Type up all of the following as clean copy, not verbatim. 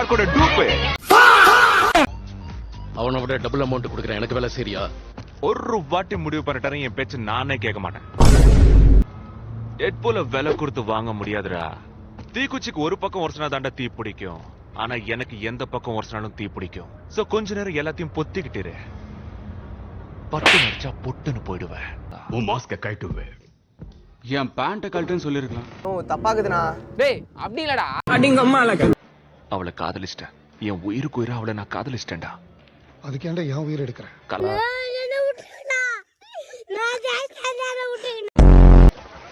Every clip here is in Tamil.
ஷார்க்கோட டூப். அவனை விட டபுள் அமௌண்ட் கொடுக்குறேன், எனக்கு வேலை சரியா? ஒரு வாட்டி முடிவு பண்ணிட்டாரு, என் பேச்சு நானே கேட்க மாட்டேன். டெட்பூல விலை கொடுத்து வாங்க முடியாதுடா. தீக்குச்சிக்கு ஒரு பக்கம் உரசனா தாண்டா தீ பிடிக்கும், ஆனா எனக்கு எந்த பக்கம் உரசனாலும் தீ பிடிக்கும். சோ கொஞ்ச நேரம் எல்லாத்தையும் பொத்திக்கிட்டு பட்டு நடிச்சா பொட்டுன்னு போயிடுவேன். உன் மாஸ்க கழட்டுவேன். என் பேண்ட கழட்டுன்னு சொல்லிருக்கலாம். ஓ தப்பாக்குதுண்ணா. டேய் அப்படி இல்லடா, அடிங்க அம்மா இல்ல. அவளை காதலிச்சிட்டேன், என் உயிருக்கு உயிரா அவளை நான் காதலிச்சிட்டேன்டா. அதுக்கேண்டா என் உயிர் எடுக்கிறேன்.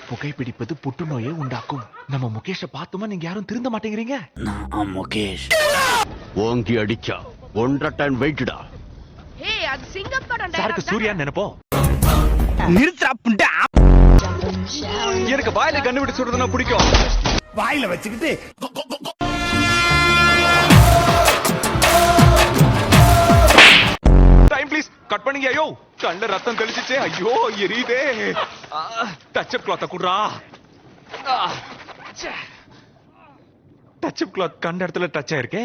புகைப்பிடிப்பது புற்றுநோயை உண்டாக்கும். நம்ம முகேஷ பார்த்தோமா நீங்க யாரும் திருந்த மாட்டேங்கிறீங்க. முகேஷ் ஓங்கி அடிச்சா 1.5 டன் வெயிட்டா. ஏய் அது சிங்கம் படம் டா. சாருக்கு சூர்யா நினைப்போ. நிறுத்துடா புண்டா. எனக்கு வாயில கண்ணு விட்டு சுடுறதுனா பிடிக்கும். வாயில வச்சுக்கிட்டு டைம் ப்ளீஸ், கட் பண்ணுங்க. ஐயோ கண்ணுல ரத்தம் தெளிச்சிச்சே, ஐயோ எரியுதே. டச் அப் கிளாத் குடுறா. டச் அப் கிளாத் கண்ட இடத்துல டச் ஆயிருக்கே.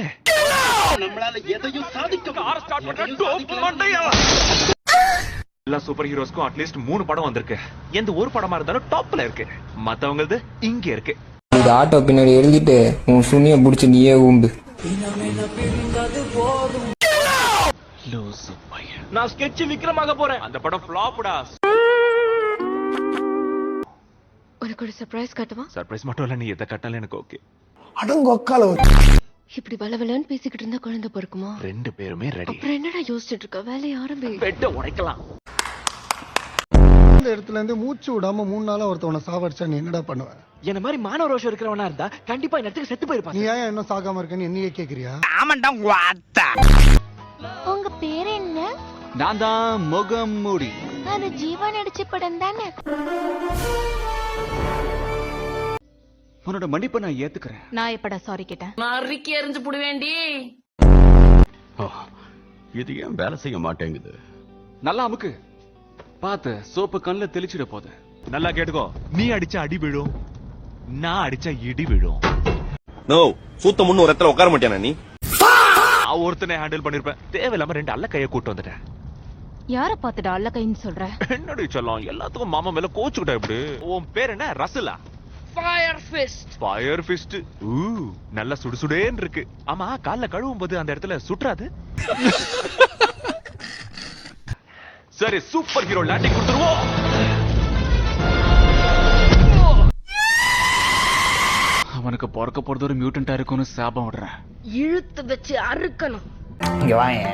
நம்மளால எதையும் சாதிக்க கார் ஸ்டார்ட் பண்ண டோப் மண்டையா. எல்லா சூப்பர் ஹீரோஸ்க்கும் அட்லீஸ்ட் 3 படம் வந்திருக்கு. எந்த ஒரு படமா இருந்தாலும் டாப்ல இருக்கு, மத்தவங்களது இங்க இருக்கு. இந்த ஆட்டோ பின்னாடி எழுதிட்டு உன் சுனிய புடிச்சு நீயே ஊம்பு. நான் ஸ்கெட்ச் விக்ரமாக போறேன். அந்த படம் ஃப்ளாப்டா. உனக்கு ஒரு சர்ப்ரைஸ் காட்டுவா? சர்ப்ரைஸ் மட்டும் இல்ல, நீ எதை கட்டாலும் எனக்கு ஓகே. அடங்கொக்கால இப்படி வளவலன்னு பேசிக்கிட்டு இருந்தா குழந்தை பிறக்குமா? 2 பேருமே ரெடி. அப்புறம் என்னடா யோசிச்சுட்டு இருக்க? வேலையை ஆரம்பி. பெட்ட உடைக்கலாம். இந்த இடத்துல இருந்து மூச்சு விடாம 3 நாளா ஒருத்தவனை சாவடிச்சா நீ என்னடா பண்ணுவ? என்ன மாதிரி மானவ ரோஷம் இருக்கிறவனா இருந்தா கண்டிப்பா இந்த இடத்துக்கு செத்து போயிருப்பான். நீ ஏன் இன்னும் சாகாம இருக்கன்னு என்னையே கேக்குறியா? ஆமாண்டா வாத்தா. உங்க பேர் என்ன? நான் தான் முகம் மூடி. அது ஜீவா நடிச்ச படம் தானே? உன்னோட மன்னிப்பை நான் ஏத்துக்கிறேன். நான் எப்படா சாரி கேட்டேன்? மறிக்கி எறிஞ்சு புடுவேண்டி. இது ஏன் வேலை செய்ய மாட்டேங்குது? நல்லா அமுக்கு. பாத்து சோப்பு கண்ணுல தெளிச்சிட போகுது. நல்லா கேட்டுக்கோ, நீ அடிச்ச அடி விழும், நான் அடிச்ச இடி விழும். நோ சூத்த முன்னு ஒரு இடத்துல உட்கார மாட்டேனா நீ? நான் ஒருத்தனை ஹேண்டில் பண்ணிருப்பேன், தேவையில்லாம 2 அல்ல கைய கூட்டு வந்துட்டேன். யார பாத்துடா அல்ல கைன்னு சொல்ற? என்னடி சொல்லலாம், எல்லாத்துக்கும் மாமா மேல கோச்சுக்கிட்டா இப்படி. உன் பேர் என்ன? ரசலா? Fire fist. Fire fist. நல்ல சுடுசுடேன்னு இருக்கு. ஆமா, கால்ல கழுவும் போது அந்த இடத்துல சுற்றாது? சரி, சூப்பர் ஹீரோ லேண்டிங் கொடுத்துருவோம். அவனுக்கு பிறக்க போறது ஒரு மியூட்டன்டா இருக்கும்னு சாபம் விடுறேன். இழுத்து வச்சு அறுக்கணும். இங்க வாங்க.